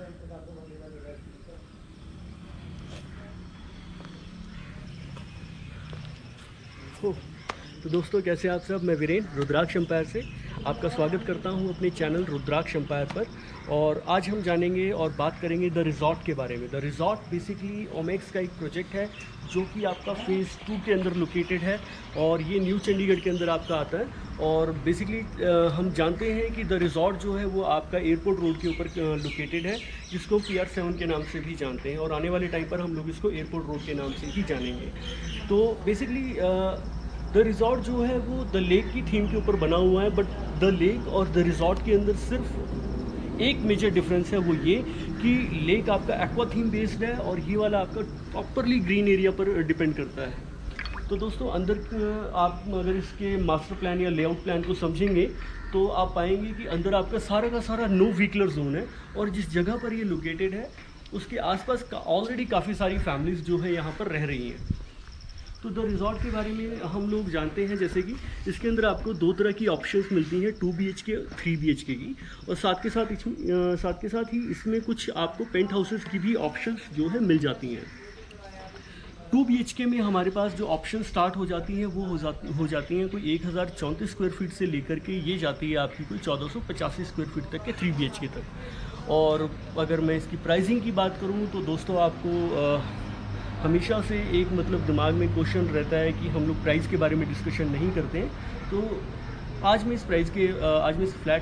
तो दोस्तों कैसे आप सब। मैं वीरेंद्र रुद्राक्ष एम्पायर से आपका स्वागत करता हूं अपने चैनल रुद्राक्ष एम्पायर पर। और आज हम जानेंगे और बात करेंगे द रिज़ॉर्ट के बारे में। द रिज़ॉर्ट बेसिकली ओमेक्स का एक प्रोजेक्ट है जो कि आपका फ़ेज़ 2 के अंदर लोकेटेड है और ये न्यू चंडीगढ़ के अंदर आपका आता है। और बेसिकली हम जानते हैं कि द रिज़ॉर्ट जो है वो आपका एयरपोर्ट रोड के ऊपर लोकेटेड है, जिसको PR7 के नाम से भी जानते हैं और आने वाले टाइम पर हम लोग इसको एयरपोर्ट रोड के नाम से ही जानेंगे। तो बेसिकली द रिज़ॉर्ट जो है वो द लेक की थीम के ऊपर बना हुआ है, बट द लेक और द रिज़ॉर्ट के अंदर सिर्फ एक मेजर डिफरेंस है, वो ये कि लेक आपका एक्वा थीम बेस्ड है और ये वाला आपका प्रॉपरली ग्रीन एरिया पर डिपेंड करता है। तो दोस्तों अंदर आप अगर इसके मास्टर प्लान या लेआउट प्लान को समझेंगे तो आप पाएंगे कि अंदर आपका सारा का सारा नो व्हीकलर जोन है और जिस जगह पर ये लोकेटेड है उसके आसपास ऑलरेडी काफ़ी सारी फैमिलीज़ जो है यहाँ पर रह रही हैं। तो द रिज़ॉर्ट के बारे में हम लोग जानते हैं जैसे कि इसके अंदर आपको 2 तरह की ऑप्शंस मिलती हैं, 2 BHK 3 BHK की, और साथ के साथ ही इसमें कुछ आपको पेंट हाउसेस की भी ऑप्शंस जो है मिल जाती हैं। 2 BHK में हमारे पास जो ऑप्शन स्टार्ट हो जाती हैं वो हो जाती हैं कोई 1034 स्क्वायर फीट से लेकर के ये जाती है आपकी कोई 1485 स्क्वायर फीट तक के 3 BHK तक। और अगर मैं इसकी प्राइसिंग की बात करूँ तो दोस्तों आपको हमेशा से एक मतलब दिमाग में क्वेश्चन रहता है कि हम लोग प्राइस के बारे में डिस्कशन नहीं करते हैं। तो आज मैं इस फ्लैट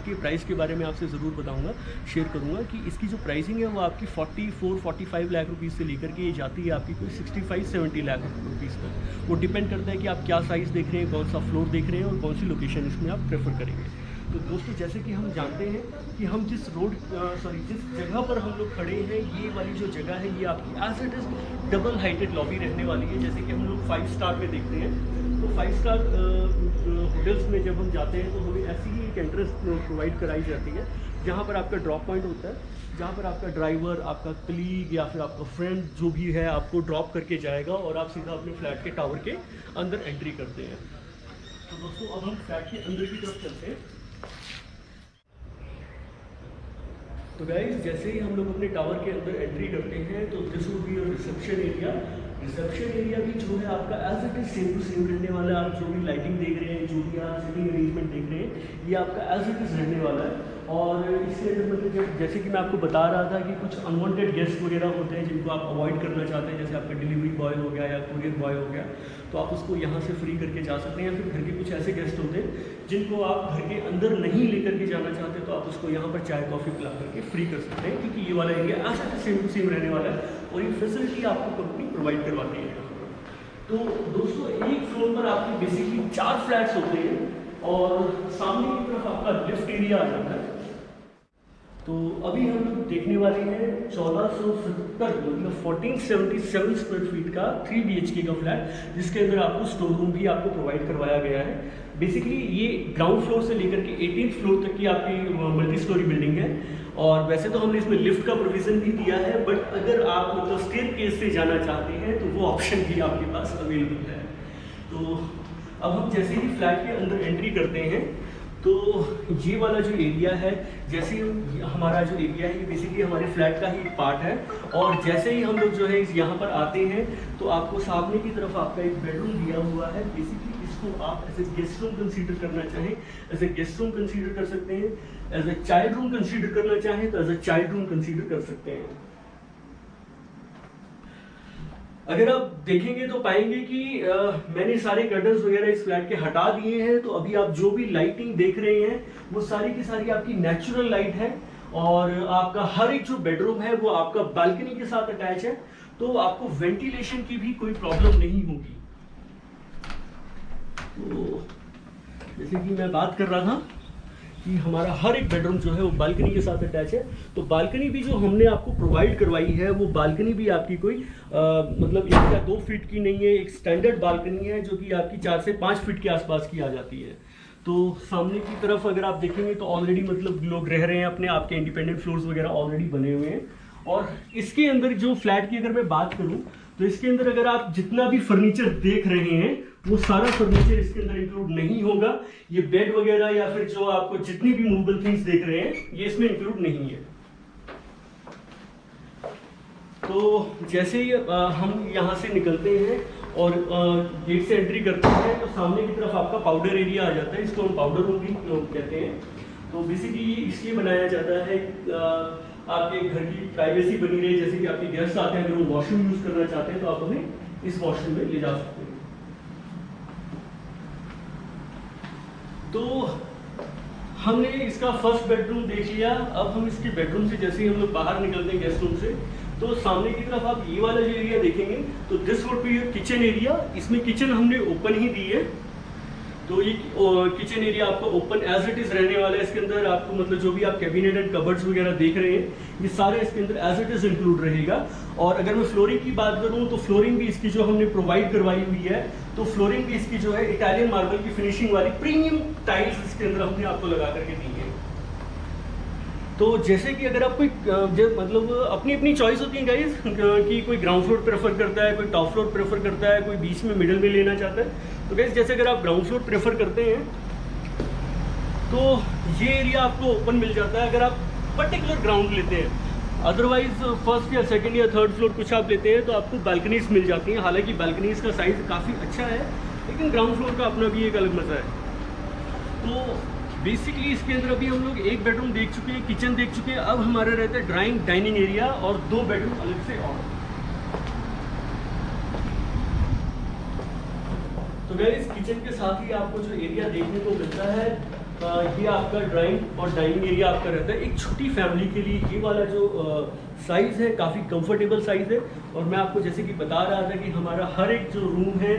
के प्राइस के बारे में आपसे ज़रूर बताऊंगा, शेयर करूंगा कि इसकी जो प्राइसिंग है वो आपकी 44-45 लाख रुपीज़ से लेकर के ये जाती है आपकी कोई 65-70 लाख रुपीज़ तक। वो डिपेंड करता है कि आप क्या साइज़ देख रहे हैं, कौन सा फ्लोर देख रहे हैं और कौन सी लोकेशन इसमें आप प्रेफर करेंगे। तो दोस्तों जैसे कि हम जानते हैं कि हम जिस जगह पर हम लोग खड़े हैं, ये वाली जो जगह है ये आपकी as it is double heighted lobby रहने वाली है। जैसे कि हम लोग 5 स्टार में देखते हैं तो 5 स्टार होटल्स में जब हम जाते हैं तो हमें ऐसी ही एक एंट्रेंस प्रोवाइड कराई जाती है जहाँ पर आपका ड्रॉप पॉइंट होता है, जहाँ पर आपका ड्राइवर, आपका कलीग या फिर आपका फ्रेंड जो भी है आपको ड्रॉप करके जाएगा और आप सीधा अपने फ्लैट के टावर के अंदर एंट्री करते हैं। तो दोस्तों अब हम फ्लैट के अंदर की तरफ चलते हैं। तो गाइस जैसे ही हम लोग अपने टावर के अंदर एंट्री करते हैं तो this would be your reception area. Reception area भी जो है आपका as it is same to same रहने वाला है। आप जो भी लाइटिंग देख रहे हैं, जो भी आप सिटिंग अरेंजमेंट देख रहे हैं, ये आपका एज इट इज रहने वाला है। और इसके अंदर मतलब जैसे कि मैं आपको बता रहा था कि कुछ अनवांटेड गेस्ट वगैरह होते हैं जिनको आप अवॉइड करना चाहते हैं, जैसे आपका डिलीवरी बॉय हो गया या कुरियर बॉय हो गया, तो आप उसको यहाँ से फ्री करके जा सकते हैं। फिर घर के कुछ ऐसे गेस्ट होते हैं जिनको आप घर के अंदर नहीं लेकर के जाना चाहते तो आप उसको यहाँ पर चाय कॉफ़ी पिला करके फ्री कर सकते हैं, क्योंकि ये वाला area as it is same to same रहने वाला है और ये फैसिलिटी आपको कंपनी प्रोवाइड करवाती है। तो दोस्तों एक फ्लोर पर आपके बेसिकली 4 फ्लैट्स होते हैं और सामने की तरफ आपका लिफ्ट एरिया आ जाता है। तो अभी हम लोग देखने वाले हैं 1470 मतलब 1477 स्क्वायर फीट का 3 BHK का फ्लैट, जिसके अंदर आपको स्टोर रूम भी आपको प्रोवाइड करवाया गया है। बेसिकली ये ग्राउंड फ्लोर से लेकर के 18th फ्लोर तक की आपकी मल्टी स्टोरी बिल्डिंग है। और वैसे तो हमने इसमें लिफ्ट का प्रोविज़न भी दिया है, बट अगर आप मतलब स्टेयरकेस से जाना चाहते हैं तो वो ऑप्शन भी आपके पास अवेलेबल है। तो अब हम जैसे ही फ्लैट के अंदर एंट्री करते हैं तो ये वाला जो एरिया है, जैसे हमारा जो एरिया है ये बेसिकली हमारे फ्लैट का ही पार्ट है। और जैसे ही हम लोग जो है यहाँ पर आते हैं तो आपको सामने की तरफ आपका एक बेडरूम दिया हुआ है। बेसिकली इसको आप as a guest room consider करना चाहें as a guest room consider कर सकते हैं, as a child room consider करना चाहें तो as a child room consider कर सकते हैं। अगर आप देखेंगे तो पाएंगे कि मैंने सारे कर्टन्स वगैरह इस फ्लैट के हटा दिए हैं। तो अभी आप जो भी लाइटिंग देख रहे हैं वो सारी की सारी आपकी नेचुरल लाइट है और आपका हर एक जो बेडरूम है वो आपका बालकनी के साथ अटैच है, तो आपको वेंटिलेशन की भी कोई प्रॉब्लम नहीं होगी। तो जैसे कि मैं बात कर रहा था कि हमारा हर एक बेडरूम जो है वो बालकनी के साथ अटैच है। तो बालकनी भी जो हमने आपको प्रोवाइड करवाई है वो बालकनी भी आपकी कोई मतलब 1 या 2 फीट की नहीं है, एक स्टैंडर्ड बालकनी है जो कि आपकी 4 से 5 फीट के आसपास की आ जाती है। तो सामने की तरफ अगर आप देखेंगे तो ऑलरेडी मतलब लोग रह रहे हैं अपने, आपके इंडिपेंडेंट फ्लोर्स वगैरह ऑलरेडी बने हुए हैं। और इसके अंदर जो फ्लैट की अगर मैं बात करूं तो इसके अंदर अगर आप जितना भी फर्नीचर देख रहे हैं वो सारा फर्नीचर इसके अंदर इंक्लूड नहीं होगा। ये बेड वगैरह या फिर जो आपको जितनी भी मूवेबल थिंग्स देख रहे हैं ये इसमें इंक्लूड नहीं है। तो जैसे ही हम यहाँ से निकलते हैं और गेट से एंट्री करते हैं तो सामने की तरफ आपका पाउडर एरिया आ जाता है, इसको हम पाउडर रूम भी कहते हैं। तो बेसिकली ये इसलिए बनाया जाता है आपके घर की प्राइवेसी बनी रहे, जैसे कि आपके गेस्ट आते हैं, अगर वो वॉशरूम यूज़ करना चाहते हैं तो आप उन्हें इस वॉशरूम में ले जा सकते हैं। तो हमने इसका फर्स्ट बेडरूम देख लिया। अब हम इसके बेडरूम से जैसे ही हम लोग बाहर निकलते हैं गेस्ट रूम से, तो सामने की तरफ आप ये वाला जो एरिया देखेंगे तो this would B kitchen area. इसमें किचन हमने ओपन ही दी है, तो ये किचन एरिया आपको ओपन एज इट इज़ रहने वाला है। इसके अंदर आपको मतलब जो भी आप कैबिनेट एंड कबर्ड्स वगैरह देख रहे हैं ये सारे इसके अंदर एज इट इज़ इंक्लूड रहेगा। और अगर मैं फ्लोरिंग की बात करूं तो फ्लोरिंग भी इसकी जो हमने प्रोवाइड करवाई हुई है, तो फ्लोरिंग भी इसकी जो है इटालियन मार्बल की फिनिशिंग वाली प्रीमियम टाइल्स इसके अंदर हमने आपको लगा करके दी है। तो जैसे कि अगर आप कोई मतलब अपनी अपनी चॉइस होती है गाइस कि कोई ग्राउंड फ्लोर प्रेफर करता है, कोई टॉप फ्लोर प्रेफर करता है, कोई बीच में मिडिल में लेना चाहता है। तो गाइस जैसे अगर आप ग्राउंड फ्लोर प्रेफर करते हैं तो ये एरिया आपको ओपन मिल जाता है अगर आप पर्टिकुलर ग्राउंड लेते हैं। अदरवाइज फर्स्ट या सेकंड या थर्ड फ्लोर कुछ आप लेते हैं तो आपको बालकनीज मिल जाती हैं। हालांकि बालकनीज का साइज़ काफ़ी अच्छा है, लेकिन ग्राउंड फ्लोर का अपना भी एक अलग मज़ा है। तो बेसिकली इसके अंदर अभी हम लोग एक बेडरूम देख चुके हैं, किचन देख चुके हैं। अब हमारे रहते हैं ड्राइंग डाइनिंग एरिया और 2 बेडरूम अलग से और। तो गाइस किचन के साथ ही आपको जो एरिया देखने को मिलता है ये आपका ड्राइंग और डाइनिंग एरिया आपका रहता है। एक छोटी फैमिली के लिए ये वाला जो साइज़ है काफ़ी कंफर्टेबल साइज़ है। और मैं आपको जैसे कि बता रहा था कि हमारा हर एक जो रूम है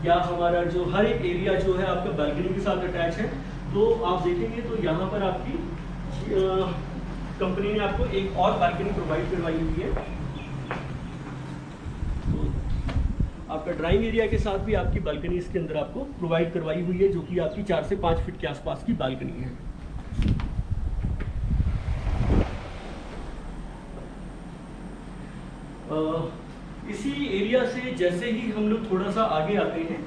या हमारा जो हर एक एरिया जो है आपका बालकनी के साथ अटैच है। तो आप देखेंगे तो यहाँ पर आपकी कंपनी ने आपको एक और बालकनी प्रोवाइड करवाई हुई है। तो आपका ड्राइंग एरिया के साथ भी आपकी बालकनी इसके अंदर आपको प्रोवाइड करवाई हुई है, जो कि आपकी 4 से 5 फीट के आसपास की बालकनी है। इसी एरिया से जैसे ही हम लोग थोड़ा सा आगे आते हैं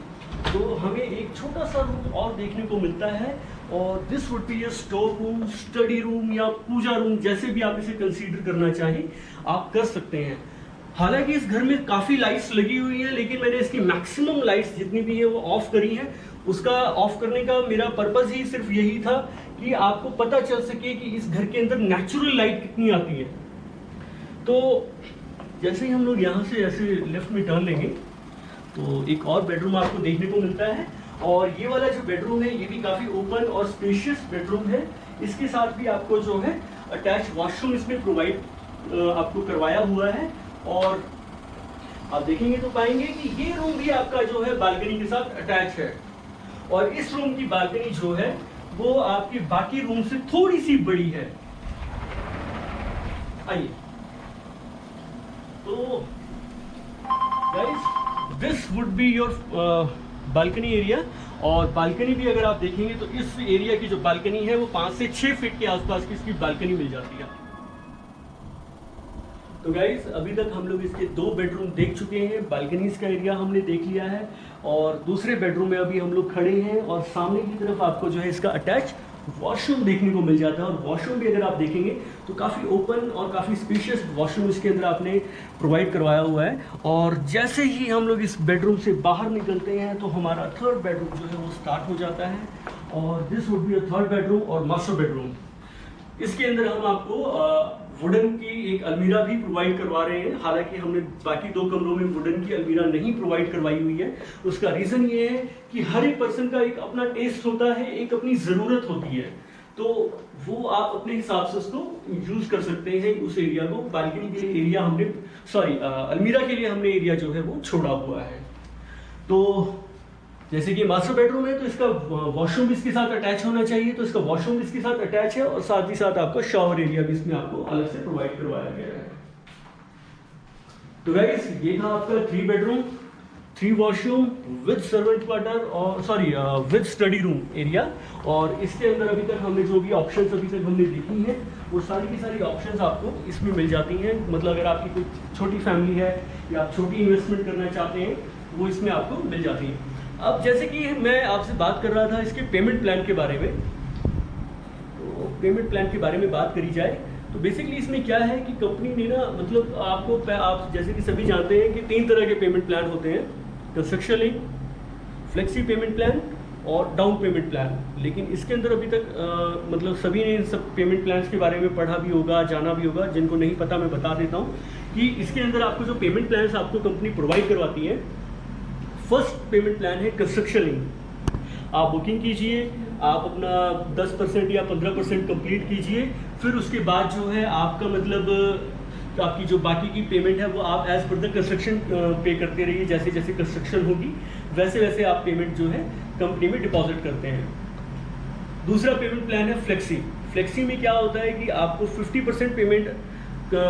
तो हमें एक छोटा सा रूम और देखने को मिलता है, और this would be a store room, study room या पूजा रूम, जैसे भी आप इसे कंसीडर करना चाहें आप कर सकते हैं। हालांकि इस घर में काफ़ी लाइट्स लगी हुई हैं, लेकिन मैंने इसकी मैक्सिमम लाइट्स जितनी भी है वो ऑफ करी हैं। उसका ऑफ करने का मेरा पर्पज़ ही सिर्फ यही था कि आपको पता चल सके कि इस घर के अंदर नेचुरल लाइट कितनी आती है। तो जैसे ही हम लोग यहाँ से ऐसे लेफ्ट में टर्न लेंगे तो एक और बेडरूम आपको देखने को मिलता है। और ये वाला जो बेडरूम है ये भी काफ़ी ओपन और स्पेशियस बेडरूम है। इसके साथ भी आपको जो है अटैच वॉशरूम इसमें प्रोवाइड आपको करवाया हुआ है। और आप देखेंगे तो पाएंगे कि ये रूम भी आपका जो है बालकनी के साथ अटैच है। और इस रूम की बालकनी जो है वो आपकी बाकी रूम से थोड़ी सी बड़ी है। आइए, तो guys this would be your balcony area. और बालकनी भी अगर आप देखेंगे तो इस एरिया की जो बालकनी है वो 5 से 6 फीट के आसपास की इसकी बालकनी मिल जाती है। तो गाइस अभी तक हम लोग इसके 2 बेडरूम देख चुके हैं, बालकनीज का एरिया हमने देख लिया है, और दूसरे बेडरूम में अभी हम लोग खड़े हैं। और सामने की तरफ आपको जो है इसका अटैच वॉशरूम देखने को मिल जाता है। और वॉशरूम भी अगर आप देखेंगे तो काफ़ी ओपन और काफ़ी स्पेशियस वॉशरूम इसके अंदर आपने प्रोवाइड करवाया हुआ है। और जैसे ही हम लोग इस बेडरूम से बाहर निकलते हैं तो हमारा 3rd बेडरूम जो है वो स्टार्ट हो जाता है। और this would be a 3rd bedroom और मास्टर बेडरूम। इसके अंदर हम आपको वुडन की एक अलमीरा भी प्रोवाइड करवा रहे हैं। हालांकि हमने बाकी 2 कमरों में वुडन की अलमीरा नहीं प्रोवाइड करवाई हुई है। उसका रीज़न ये है कि हर एक पर्सन का एक अपना टेस्ट होता है, एक अपनी ज़रूरत होती है, तो वो आप अपने हिसाब से उसको यूज़ कर सकते हैं। उस एरिया को बालकनी के लिए एरिया हमने अलमीरा के लिए हमने एरिया जो है वो छोड़ा हुआ है। तो जैसे कि मास्टर बेडरूम है तो इसका वॉशरूम भी इसके साथ अटैच होना चाहिए, तो इसका वॉशरूम भी इसके साथ अटैच है। और साथ ही साथ आपका शॉवर एरिया भी इसमें आपको अलग से प्रोवाइड करवाया गया है। तो गाइस ये था आपका 3 bedroom 3 washroom with servant quarter और विद स्टडी रूम एरिया। और इसके अंदर अभी तक हमने जो भी ऑप्शंस अभी तक हमने देखी हैं वो सारी की सारी ऑप्शंस आपको इसमें मिल जाती हैं। मतलब अगर आपकी कोई छोटी फैमिली है या आप छोटी इन्वेस्टमेंट करना चाहते हैं वो इसमें आपको मिल जाती है। अब जैसे कि मैं आपसे बात कर रहा था इसके पेमेंट प्लान के बारे में, तो पेमेंट प्लान के बारे में बात करी जाए तो बेसिकली इसमें क्या है कि कंपनी ने ना मतलब आपको आप जैसे कि सभी जानते हैं कि 3 तरह के पेमेंट प्लान होते हैं, construction link, flexi payment plan और डाउन पेमेंट प्लान। लेकिन इसके अंदर अभी तक मतलब सभी ने इन सब पेमेंट प्लान्स के बारे में पढ़ा भी होगा, जाना भी होगा। जिनको नहीं पता मैं बता देता हूँ कि इसके अंदर आपको जो पेमेंट प्लान्स आपको कंपनी प्रोवाइड करवाती है, फर्स्ट पेमेंट प्लान है कंस्ट्रक्शन लिंक। आप बुकिंग कीजिए, आप अपना 10% या 15% कंप्लीट कीजिए, फिर उसके बाद जो है आपका मतलब आपकी जो बाकी की पेमेंट है वो आप एज पर द कंस्ट्रक्शन पे करते रहिए। जैसे जैसे कंस्ट्रक्शन होगी वैसे वैसे आप पेमेंट जो है कंपनी में डिपॉजिट करते हैं। दूसरा पेमेंट प्लान है फ्लेक्सी। फ्लेक्सी में क्या होता है कि आपको 50% पेमेंट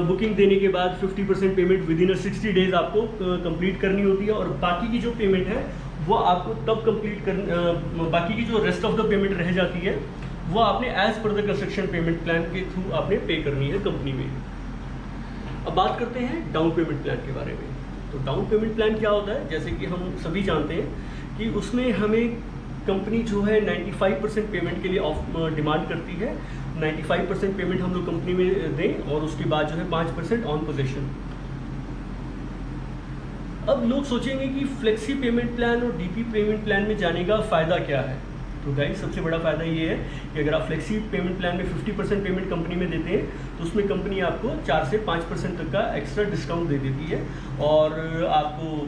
बुकिंग देने के बाद 50% पेमेंट विद इन 60 डेज आपको कंप्लीट करनी होती है, और बाकी की जो पेमेंट है वो आपको तब कंप्लीट कर बाकी की जो रेस्ट ऑफ द पेमेंट रह जाती है वो आपने as per the construction payment plan के थ्रू आपने पे करनी है कंपनी में। अब बात करते हैं डाउन पेमेंट प्लान के बारे में। तो डाउन पेमेंट प्लान क्या होता है, जैसे कि हम सभी जानते हैं कि उसमें हमें कंपनी जो है 95% पेमेंट के लिए डिमांड करती है। 95% पेमेंट हम लोग कंपनी में दें और उसके बाद जो है 5% ऑन पोजेशन। अब लोग सोचेंगे कि फ्लेक्सी पेमेंट प्लान और डीपी पेमेंट प्लान में जाने का फ़ायदा क्या है। तो गाइस सबसे बड़ा फ़ायदा ये है कि अगर आप फ्लेक्सी पेमेंट प्लान में 50% पेमेंट कंपनी में देते हैं तो उसमें कंपनी आपको 4 से 5% तक का एक्स्ट्रा डिस्काउंट दे देती है, और आपको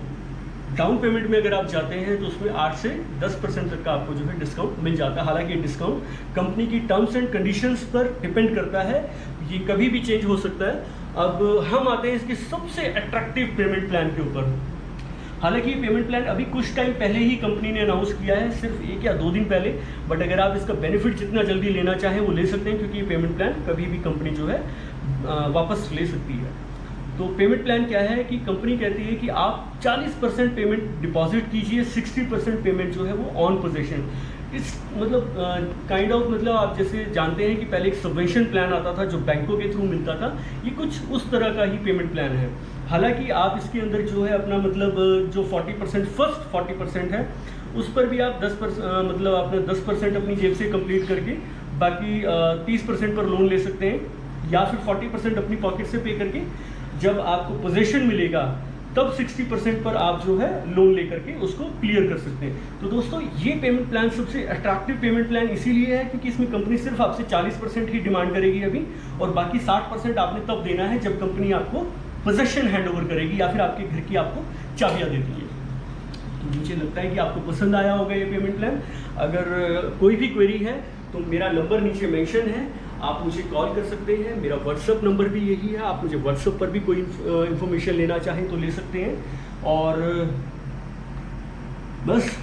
डाउन पेमेंट में अगर आप जाते हैं तो उसमें 8 से 10% तक का आपको जो है डिस्काउंट मिल जाता है। हालांकि ये डिस्काउंट कंपनी की टर्म्स एंड कंडीशंस पर डिपेंड करता है, ये कभी भी चेंज हो सकता है। अब हम आते हैं इसके सबसे अट्रैक्टिव पेमेंट प्लान के ऊपर। हालांकि ये पेमेंट प्लान अभी कुछ टाइम पहले ही कंपनी ने अनाउंस किया है, सिर्फ 1 या 2 दिन पहले, बट अगर आप इसका बेनिफिट जितना जल्दी लेना चाहें वो ले सकते हैं, क्योंकि ये पेमेंट प्लान कभी भी कंपनी जो है वापस ले सकती है। तो पेमेंट प्लान क्या है कि कंपनी कहती है कि आप 40% पेमेंट डिपॉजिट कीजिए, 60% पेमेंट जो है वो ऑन पोजेशन। इस मतलब काइंड ऑफ मतलब आप जैसे जानते हैं कि पहले एक सबवेंशन प्लान आता था जो बैंकों के थ्रू मिलता था, ये कुछ उस तरह का ही पेमेंट प्लान है। हालांकि आप इसके अंदर जो है अपना मतलब जो 40% फर्स्ट 40% है उस पर भी आप 10% मतलब आपने 10% अपनी जेब से कंप्लीट करके बाकी 30% पर लोन ले सकते हैं, या फिर 40% अपनी पॉकेट से पे करके जब आपको पोजीशन मिलेगा तब 60% पर आप जो है लोन लेकर के उसको क्लियर कर सकते हैं। तो दोस्तों ये पेमेंट प्लान सबसे अट्रैक्टिव पेमेंट प्लान इसीलिए है क्योंकि इसमें कंपनी सिर्फ आपसे 40% ही डिमांड करेगी अभी, और बाकी 60% आपने तब देना है जब कंपनी आपको पोजेशन हैंड ओवर करेगी या फिर आपके घर की आपको चाबियां देती है। तो मुझे लगता है कि आपको पसंद आया होगा ये पेमेंट प्लान। अगर कोई भी क्वेरी है तो मेरा नंबर नीचे मेंशन है, आप मुझे कॉल कर सकते हैं। मेरा व्हाट्सअप नंबर भी यही है, आप मुझे व्हाट्सअप पर भी कोई इन्फॉर्मेशन लेना चाहें तो ले सकते हैं। और बस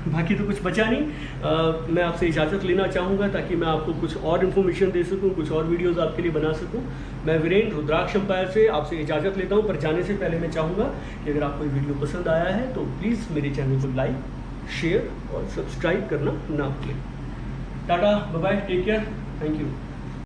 बाकी तो कुछ बचा नहीं। मैं आपसे इजाज़त लेना चाहूँगा ताकि मैं आपको कुछ और इन्फॉर्मेशन दे सकूँ, कुछ और वीडियोस आपके लिए बना सकूँ। मैं वीरेंद्र रुद्राक्ष एम्पायर से आपसे इजाज़त लेता हूँ, पर जाने से पहले मैं चाहूँगा कि अगर आपको वीडियो पसंद आया है तो प्लीज़ मेरे चैनल को लाइक, शेयर और सब्सक्राइब करना ना भूलें। टाटा, bye bye, take care, thank you.